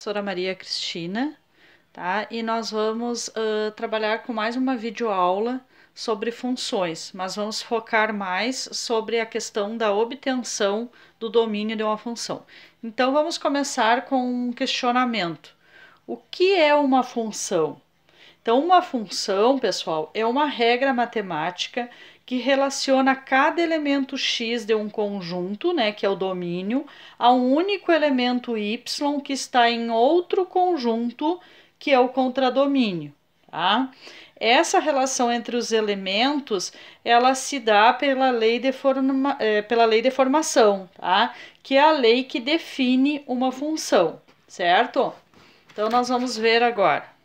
Professora Maria Cristina, tá? E nós vamos trabalhar com mais uma videoaula sobre funções, mas vamos focar mais sobre a questão da obtenção do domínio de uma função. Então vamos começar com um questionamento. O que é uma função? Então, uma função, pessoal, é uma regra matemática que relaciona cada elemento x de um conjunto, né, que é o domínio, a um único elemento y que está em outro conjunto, que é o contradomínio, tá? Essa relação entre os elementos, ela se dá pela lei de formação, tá? Que é a lei que define uma função, certo? Então, nós vamos ver agora.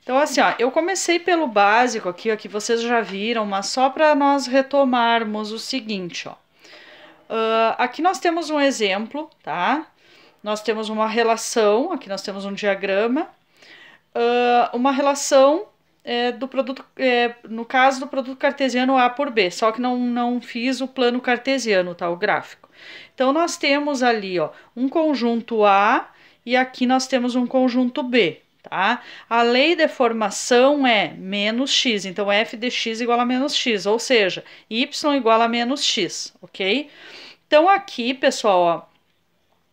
Então, assim, ó, eu comecei pelo básico aqui, ó, que vocês já viram, mas só para nós retomarmos o seguinte, ó. Aqui nós temos um exemplo, tá? Nós temos uma relação, aqui nós temos um diagrama, uma relação do produto, no caso do produto cartesiano A por B, só que não fiz o plano cartesiano, tá? O gráfico. Então, nós temos ali, ó, um conjunto A e aqui nós temos um conjunto B. Tá? A lei de formação é menos x, então f de x igual a menos x, ou seja, y igual a menos x, ok? Então aqui, pessoal,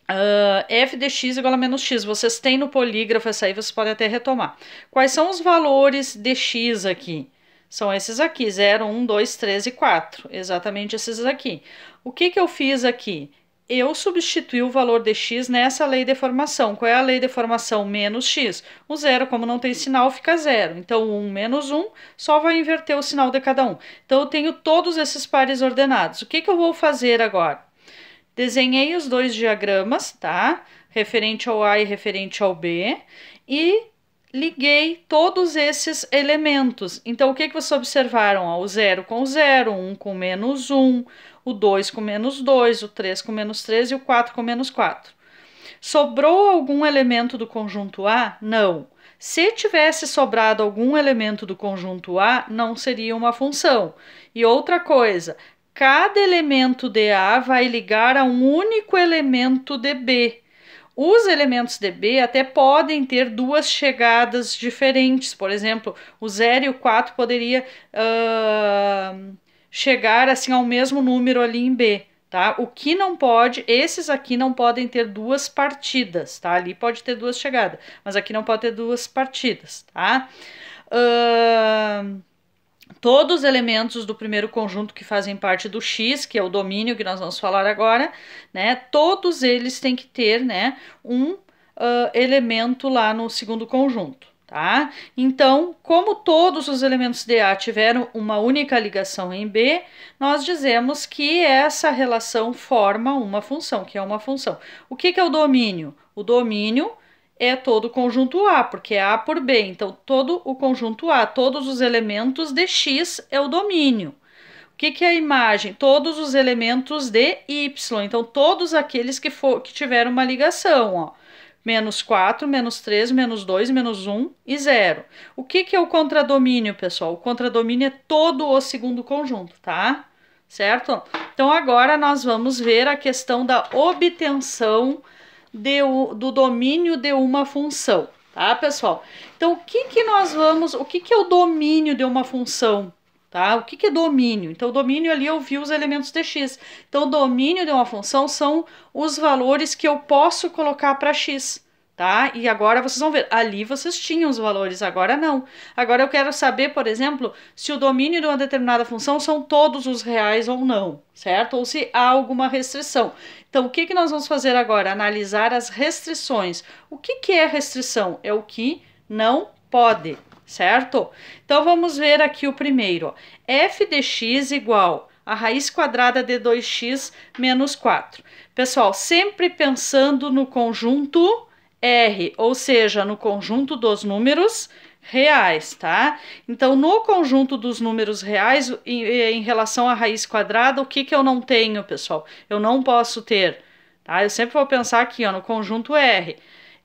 ó, f de x igual a menos x, vocês têm no polígrafo essa aí, vocês podem até retomar. Quais são os valores de x aqui? São esses aqui, 0, 1, 2, 3 e 4, exatamente esses aqui. O que eu fiz aqui? Eu substituí o valor de x nessa lei de formação. Qual é a lei de formação? Menos x. O zero, como não tem sinal, fica zero. Então, 1 menos 1 só vai inverter o sinal de cada um. Então, eu tenho todos esses pares ordenados. O que eu vou fazer agora? Desenhei os dois diagramas, tá? Referente ao A e referente ao B. E liguei todos esses elementos. Então, o que vocês observaram? O 0 com 0, 1 com menos 1, o 2 com menos 2, o 3 com menos 3 e o 4 com menos 4. Sobrou algum elemento do conjunto A? Não. Se tivesse sobrado algum elemento do conjunto A, não seria uma função. E outra coisa, cada elemento de A vai ligar a um único elemento de B. Os elementos de B até podem ter duas chegadas diferentes. Por exemplo, o 0 e o 4 poderia chegar assim ao mesmo número ali em B, tá? O que não pode, esses aqui não podem ter duas partidas, tá? Ali pode ter duas chegadas, mas aqui não pode ter duas partidas, tá? Todos os elementos do primeiro conjunto que fazem parte do X, que é o domínio que nós vamos falar agora, né? Todos eles têm que ter, né, um elemento lá no segundo conjunto, tá? Então, como todos os elementos de A tiveram uma única ligação em B, nós dizemos que essa relação forma uma função, que é uma função. O que é o domínio? O domínio é todo o conjunto A, porque é A por B. Então, todo o conjunto A, todos os elementos de X é o domínio. O que é a imagem? Todos os elementos de Y. Então, todos aqueles que tiveram uma ligação, ó. Menos 4, menos 3, menos 2, menos 1 e 0. O que é o contradomínio, pessoal? O contradomínio é todo o segundo conjunto, tá? Certo? Então, agora nós vamos ver a questão da obtenção do domínio de uma função, tá, pessoal? Então, o que é o domínio de uma função, tá? O que é domínio? Então, o domínio ali eu vi os elementos de x. Então, o domínio de uma função são os valores que eu posso colocar para x, tá? E agora vocês vão ver, ali vocês tinham os valores, agora não. Agora eu quero saber, por exemplo, se o domínio de uma determinada função são todos os reais ou não, certo? Ou se há alguma restrição. Então, o que nós vamos fazer agora? Analisar as restrições. O que é restrição? É o que não pode, certo? Então, vamos ver aqui o primeiro. Ó. F de x igual a raiz quadrada de 2x menos 4. Pessoal, sempre pensando no conjunto R, ou seja, no conjunto dos números reais, tá? Então, no conjunto dos números reais, em relação à raiz quadrada, o que eu não tenho, pessoal? Eu não posso ter, tá? Eu sempre vou pensar aqui, ó, no conjunto R.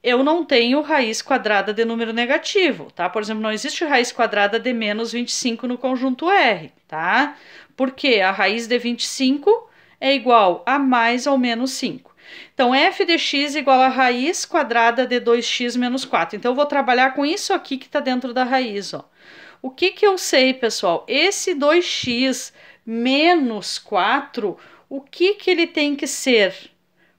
Eu não tenho raiz quadrada de número negativo, tá? Por exemplo, não existe raiz quadrada de menos 25 no conjunto R, tá? Porque a raiz de 25 é igual a mais ou menos 5. Então, f de x igual a raiz quadrada de 2x menos 4. Então, eu vou trabalhar com isso aqui que está dentro da raiz, ó. O que que eu sei, pessoal? Esse 2x menos 4, o que que ele tem que ser?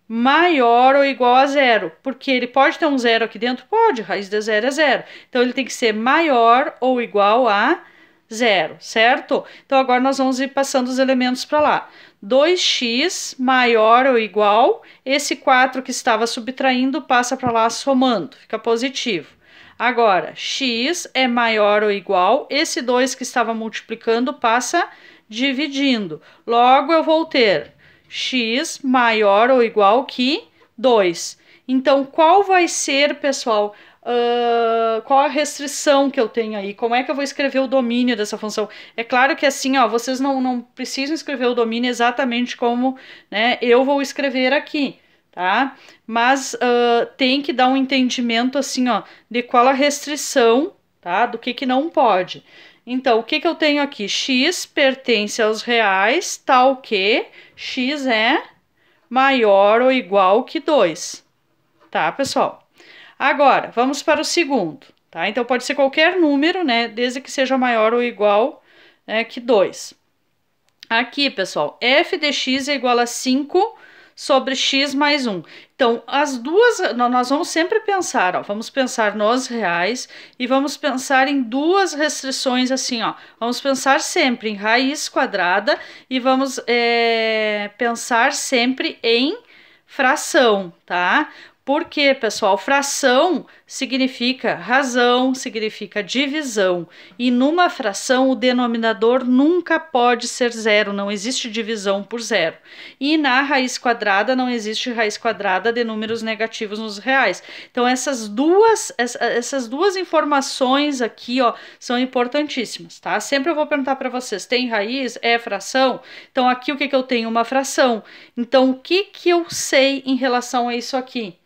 Maior ou igual a zero. Porque ele pode ter um zero aqui dentro? Pode, raiz de zero é zero. Então, ele tem que ser maior ou igual a zero, certo? Então, agora nós vamos ir passando os elementos para lá. 2x maior ou igual, esse 4 que estava subtraindo passa para lá somando, fica positivo. Agora, x é maior ou igual, esse 2 que estava multiplicando passa dividindo. Logo, eu vou ter x maior ou igual que 2. Então, qual vai ser, pessoal, qual a restrição que eu tenho aí? Como é que eu vou escrever o domínio dessa função? É claro que assim, ó, vocês não precisam escrever o domínio exatamente como, né, eu vou escrever aqui, tá? Mas tem que dar um entendimento assim, ó, de qual a restrição, tá? Do que não pode. Então, o que eu tenho aqui? X pertence aos reais, tal que x é maior ou igual que 2. Tá, pessoal? Agora, vamos para o segundo, tá? Então, pode ser qualquer número, né? Desde que seja maior ou igual, né, que 2. Aqui, pessoal, f de x é igual a 5 sobre x mais 1. Então, as duas, nós vamos sempre pensar, ó, vamos pensar nos reais e vamos pensar em duas restrições assim, ó. Vamos pensar sempre em raiz quadrada e vamos pensar sempre em fração, tá? Porque, pessoal, fração significa razão, significa divisão. E numa fração, o denominador nunca pode ser zero, não existe divisão por zero. E na raiz quadrada, não existe raiz quadrada de números negativos nos reais. Então, essas duas informações aqui, ó, são importantíssimas, tá? Sempre eu vou perguntar para vocês, tem raiz? É fração? Então, aqui o que eu tenho? Uma fração. Então, o que eu sei em relação a isso aqui?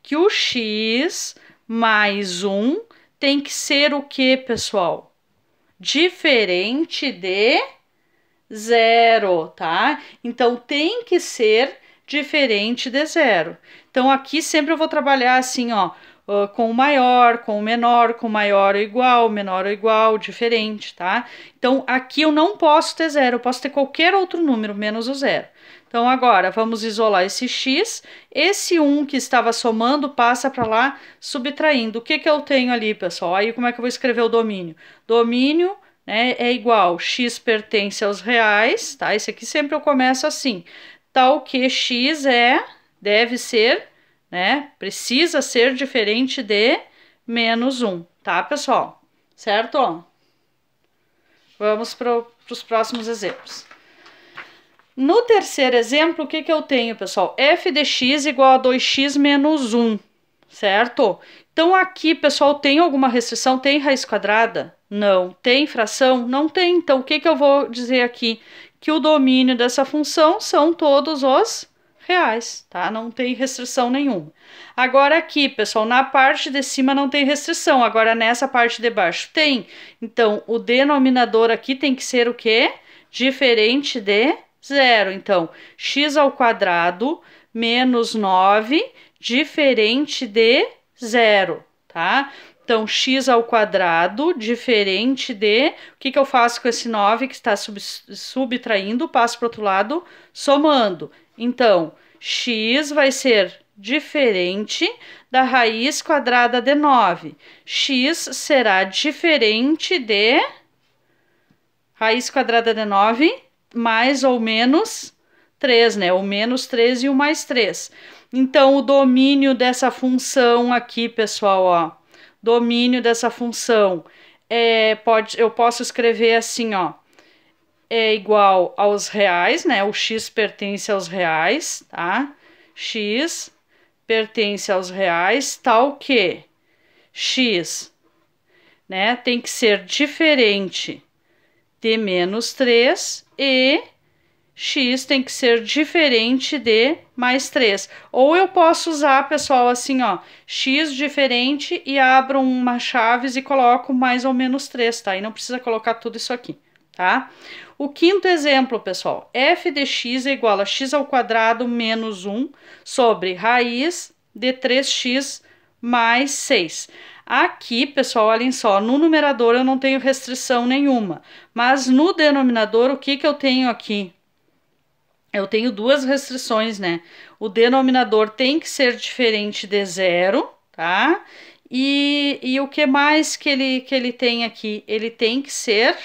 Que o x mais 1 tem que ser o que, pessoal? Diferente de zero, tá? Então, tem que ser diferente de zero. Então, aqui sempre eu vou trabalhar assim, ó, com o maior, com o menor, com maior ou igual, menor ou igual, diferente, tá? Então, aqui eu não posso ter zero, eu posso ter qualquer outro número, menos o zero. Então, agora, vamos isolar esse x. Esse 1 que estava somando passa para lá subtraindo. O que eu tenho ali, pessoal? Aí, como é que eu vou escrever o domínio? Domínio, né, é igual, x pertence aos reais, tá? Esse aqui sempre eu começo assim. Tal que x deve ser, né, precisa ser diferente de menos 1, tá, pessoal? Certo? Vamos para os próximos exemplos. No terceiro exemplo, o que eu tenho, pessoal? F de x igual a 2x menos 1, certo? Então, aqui, pessoal, tem alguma restrição? Tem raiz quadrada? Não. Tem fração? Não tem. Então, o que eu vou dizer aqui? Que o domínio dessa função são todos os reais, tá? Não tem restrição nenhuma. Agora, aqui, pessoal, na parte de cima não tem restrição. Agora, nessa parte de baixo tem. Então, o denominador aqui tem que ser o quê? Diferente de zero. Então, x ao quadrado menos 9 diferente de zero, tá? Então, x ao quadrado diferente de... O que eu faço com esse 9 que está subtraindo? Passo para o outro lado, somando. Então, x vai ser diferente da raiz quadrada de 9. X será diferente de raiz quadrada de 9 mais ou menos 3, né? O menos 3 e o mais 3. Então, o domínio dessa função aqui, pessoal, ó. Domínio dessa função eu posso escrever assim, ó. É igual aos reais, né? O x pertence aos reais, tá? X pertence aos reais, tal que x, né? Tem que ser diferente de menos 3 e x tem que ser diferente de mais 3. Ou eu posso usar, pessoal, assim, ó, x diferente e abro uma chaves e coloco mais ou menos 3, tá? E não precisa colocar tudo isso aqui, tá? O quinto exemplo, pessoal, f de x é igual a x ao quadrado menos 1 sobre raiz de 3x mais 6. Aqui, pessoal, olhem só, no numerador eu não tenho restrição nenhuma, mas no denominador, o que eu tenho aqui? Eu tenho duas restrições, né? O denominador tem que ser diferente de zero, tá? E o que mais que ele tem aqui? Ele tem que ser